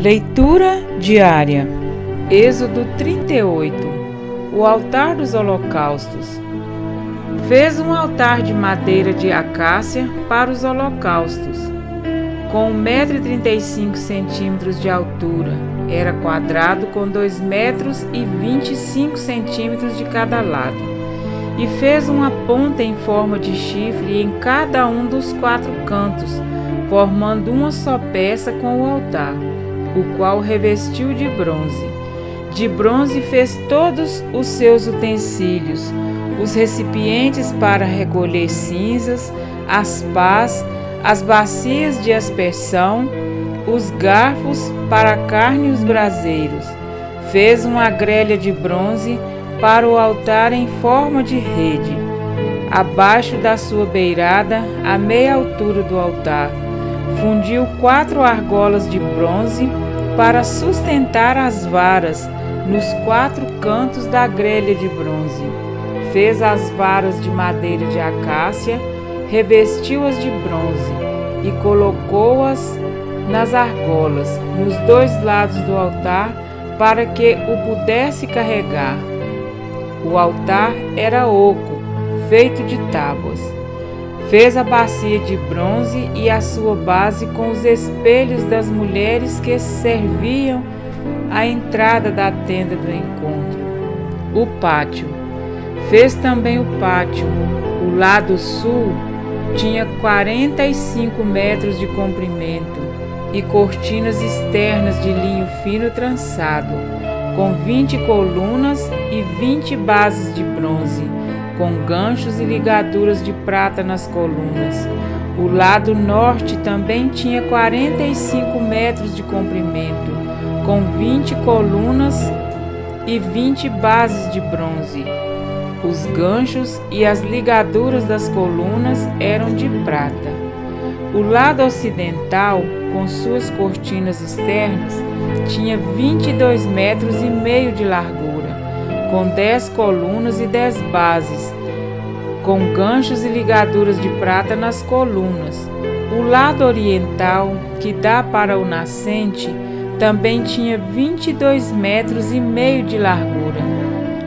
Leitura diária. Êxodo 38. O altar dos holocaustos. Fez um altar de madeira de acácia para os holocaustos, com 1,35 m de altura. Era quadrado com 2,25 m de cada lado. E fez uma ponta em forma de chifre em cada um dos 4 cantos, formando uma só peça com o altar, o qual revestiu de bronze. De bronze fez todos os seus utensílios, os recipientes para recolher cinzas, as pás, as bacias de aspersão, os garfos para a carne e os braseiros. Fez uma grelha de bronze para o altar em forma de rede, abaixo da sua beirada, à meia altura do altar. Fundiu 4 argolas de bronze para sustentar as varas nos 4 cantos da grelha de bronze. Fez as varas de madeira de acácia, revestiu-as de bronze e colocou-as nas argolas, nos 2 lados do altar, para que o pudesse carregar. O altar era oco, feito de tábuas. Fez a bacia de bronze e a sua base com os espelhos das mulheres que serviam à entrada da tenda do encontro. O pátio. Fez também o pátio. O lado sul tinha 45 metros de comprimento e cortinas externas de linho fino trançado, com 20 colunas e 20 bases de bronze, com ganchos e ligaduras de prata nas colunas. O lado norte também tinha 45 metros de comprimento, com 20 colunas e 20 bases de bronze. Os ganchos e as ligaduras das colunas eram de prata. O lado ocidental, com suas cortinas externas, tinha 22 metros e meio de largura, com 10 colunas e 10 bases, com ganchos e ligaduras de prata nas colunas. O lado oriental, que dá para o nascente, também tinha 22 metros e meio de largura.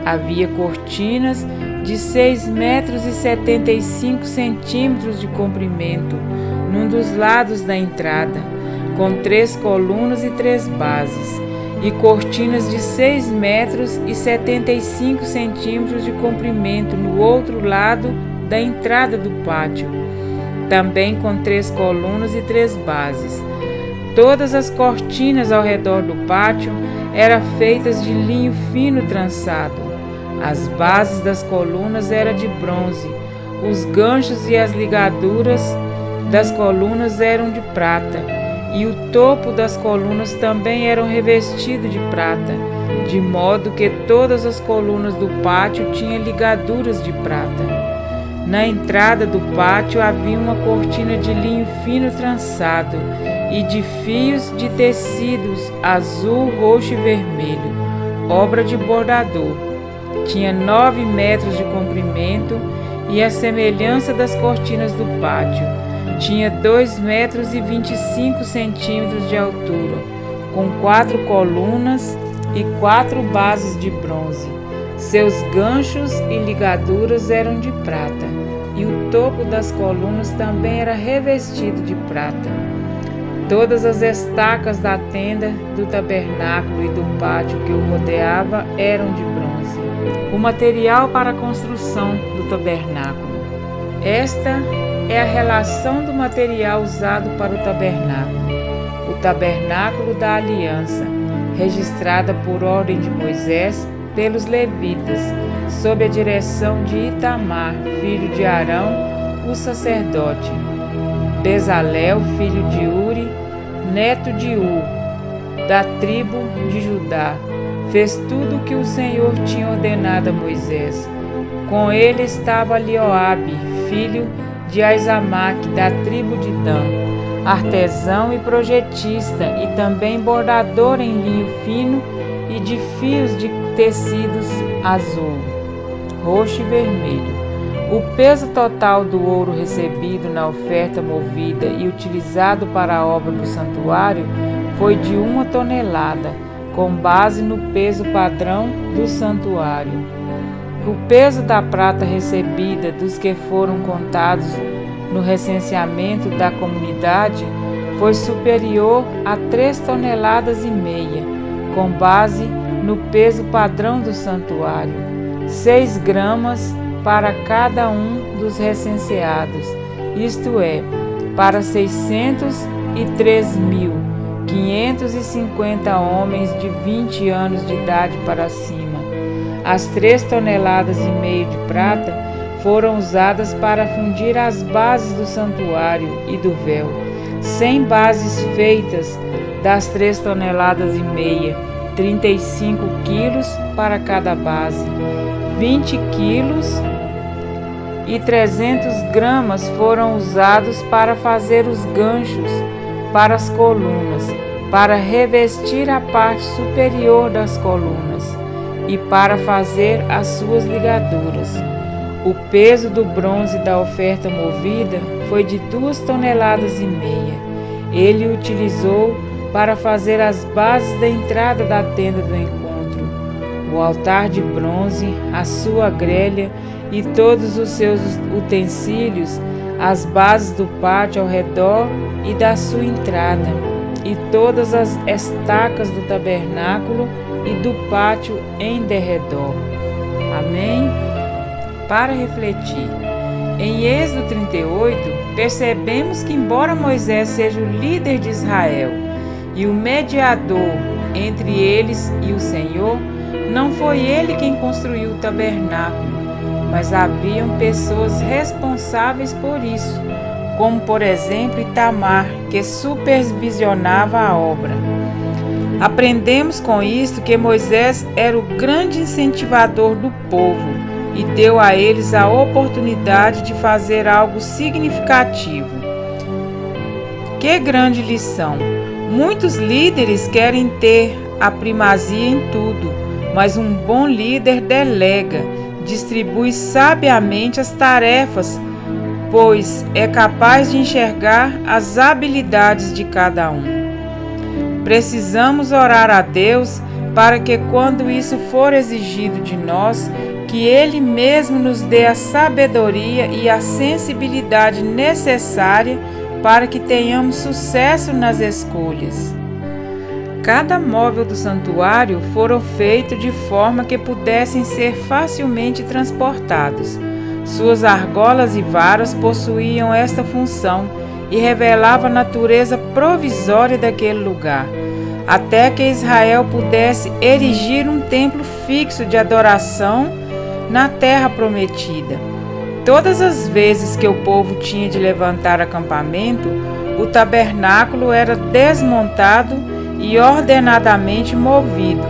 Havia cortinas de 6 metros e 75 centímetros de comprimento num dos lados da entrada, com 3 colunas e 3 bases, e cortinas de 6 metros e 75 centímetros de comprimento no outro lado da entrada do pátio, também com 3 colunas e 3 bases. Todas as cortinas ao redor do pátio eram feitas de linho fino trançado. As bases das colunas eram de bronze, os ganchos e as ligaduras das colunas eram de prata, e o topo das colunas também eram revestidos de prata, de modo que todas as colunas do pátio tinham ligaduras de prata. Na entrada do pátio havia uma cortina de linho fino trançado e de fios de tecidos azul, roxo e vermelho, obra de bordador. Tinha 9 metros de comprimento e a semelhança das cortinas do pátio. Tinha 2 metros e 25 centímetros de altura, com 4 colunas e 4 bases de bronze. Seus ganchos e ligaduras eram de prata, e o topo das colunas também era revestido de prata. Todas as estacas da tenda, do tabernáculo e do pátio que o rodeava eram de bronze. O material para a construção do tabernáculo. Esta é a relação do material usado para o tabernáculo. O tabernáculo da aliança, registrada por ordem de Moisés pelos levitas, sob a direção de Itamar, filho de Arão, o sacerdote. Bezalel, filho de Uri, neto de Ur, da tribo de Judá, fez tudo o que o Senhor tinha ordenado a Moisés. Com ele estava Lioabe, filho de Aizamaque, da tribo de Dan, artesão e projetista, e também bordador em linho fino e de fios de tecidos azul, roxo e vermelho. O peso total do ouro recebido na oferta movida e utilizado para a obra do santuário foi de 1 tonelada, com base no peso padrão do santuário. O peso da prata recebida dos que foram contados no recenseamento da comunidade foi superior a 3,5 toneladas, com base no peso padrão do santuário, 6 gramas para cada um dos recenseados, isto é, para 603.550 homens de 20 anos de idade para cima. As 3,5 toneladas de prata foram usadas para fundir as bases do santuário e do véu, 100 bases feitas das 3,5 toneladas, 35 quilos para cada base, 20 quilos e 300 gramas foram usados para fazer os ganchos para as colunas, para revestir a parte superior das colunas e para fazer as suas ligaduras. O peso do bronze da oferta movida foi de 2,5 toneladas. Ele utilizou para fazer as bases da entrada da tenda do encontro, o altar de bronze, a sua grelha e todos os seus utensílios, as bases do pátio ao redor e da sua entrada, e todas as estacas do tabernáculo e do pátio em derredor. Amém? Para refletir, em Êxodo 38, percebemos que, embora Moisés seja o líder de Israel e o mediador entre eles e o Senhor, não foi ele quem construiu o tabernáculo, mas haviam pessoas responsáveis por isso, como por exemplo Itamar, que supervisionava a obra. Aprendemos com isto que Moisés era o grande incentivador do povo e deu a eles a oportunidade de fazer algo significativo. Que grande lição! Muitos líderes querem ter a primazia em tudo, mas um bom líder delega, distribui sabiamente as tarefas, pois é capaz de enxergar as habilidades de cada um. Precisamos orar a Deus para que, quando isso for exigido de nós, que Ele mesmo nos dê a sabedoria e a sensibilidade necessária para que tenhamos sucesso nas escolhas. Cada móvel do santuário foram feitos de forma que pudessem ser facilmente transportados. Suas argolas e varas possuíam esta função e revelavam a natureza provisória daquele lugar, até que Israel pudesse erigir um templo fixo de adoração na terra prometida. Todas as vezes que o povo tinha de levantar acampamento, o tabernáculo era desmontado e ordenadamente movido.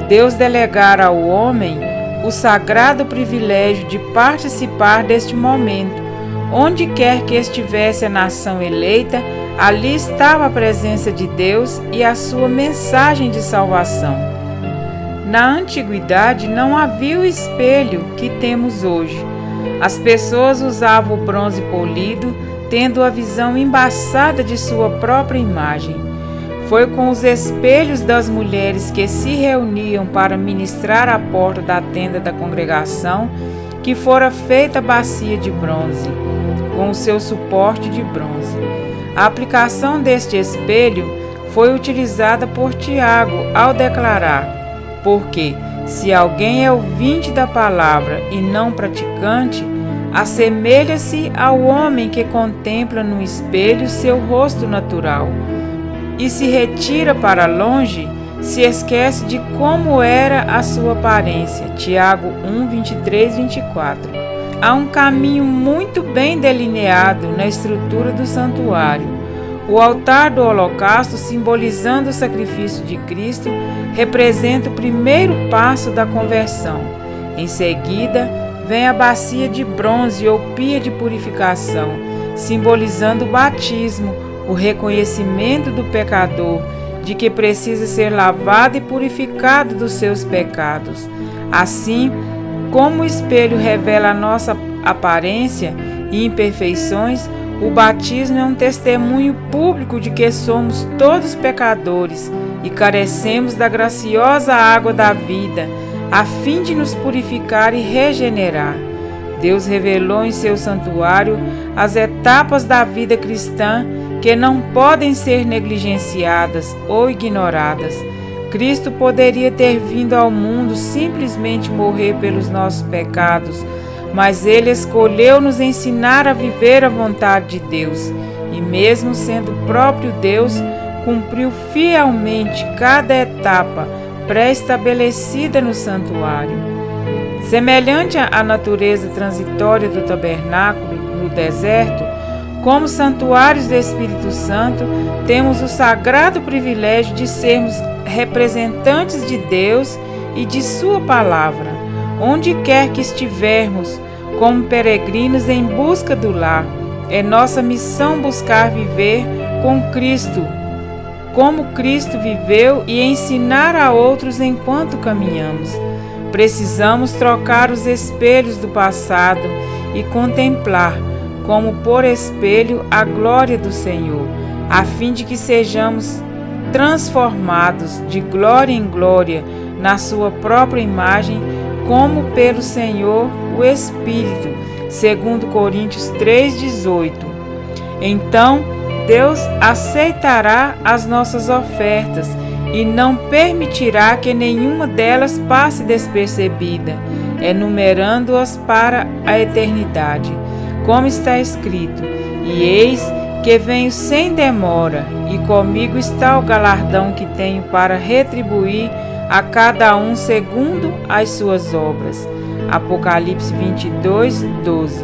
Deus delegara ao homem o sagrado privilégio de participar deste momento. Onde quer que estivesse a nação eleita, ali estava a presença de Deus e a sua mensagem de salvação. Na antiguidade não havia o espelho que temos hoje. As pessoas usavam o bronze polido, tendo a visão embaçada de sua própria imagem. Foi com os espelhos das mulheres que se reuniam para ministrar à porta da tenda da congregação que fora feita a bacia de bronze, com o seu suporte de bronze. A aplicação deste espelho foi utilizada por Tiago ao declarar: porque se alguém é ouvinte da palavra e não praticante, assemelha-se ao homem que contempla no espelho seu rosto natural e se retira para longe, se esquece de como era a sua aparência. Tiago 1, 23, 24. Há um caminho muito bem delineado na estrutura do santuário. O altar do holocausto, simbolizando o sacrifício de Cristo, representa o primeiro passo da conversão. Em seguida, vem a bacia de bronze ou pia de purificação, simbolizando o batismo, o reconhecimento do pecador, de que precisa ser lavado e purificado dos seus pecados. Assim como o espelho revela a nossa aparência e imperfeições, o batismo é um testemunho público de que somos todos pecadores e carecemos da graciosa água da vida, a fim de nos purificar e regenerar. Deus revelou em seu santuário as etapas da vida cristã que não podem ser negligenciadas ou ignoradas. Cristo poderia ter vindo ao mundo simplesmente morrer pelos nossos pecados, mas Ele escolheu nos ensinar a viver a vontade de Deus e, mesmo sendo o próprio Deus, cumpriu fielmente cada etapa pré-estabelecida no santuário. Semelhante à natureza transitória do tabernáculo no deserto, como santuários do Espírito Santo, temos o sagrado privilégio de sermos representantes de Deus e de Sua palavra, onde quer que estivermos, como peregrinos em busca do lar. É nossa missão buscar viver com Cristo, como Cristo viveu, e ensinar a outros enquanto caminhamos. Precisamos trocar os espelhos do passado e contemplar, como por espelho, a glória do Senhor, a fim de que sejamos transformados de glória em glória na Sua própria imagem, como pelo Senhor o Espírito, segundo Coríntios 3,18. Então, Deus aceitará as nossas ofertas e não permitirá que nenhuma delas passe despercebida, enumerando-as para a eternidade. Como está escrito: e eis que venho sem demora, e comigo está o galardão que tenho para retribuir a cada um segundo as suas obras. Apocalipse 22:12.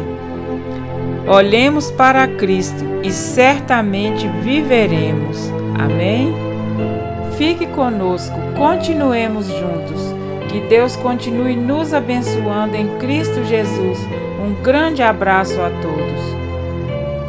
Olhemos para Cristo e certamente viveremos. Amém? Fique conosco, continuemos juntos. Que Deus continue nos abençoando em Cristo Jesus. Um grande abraço a todos.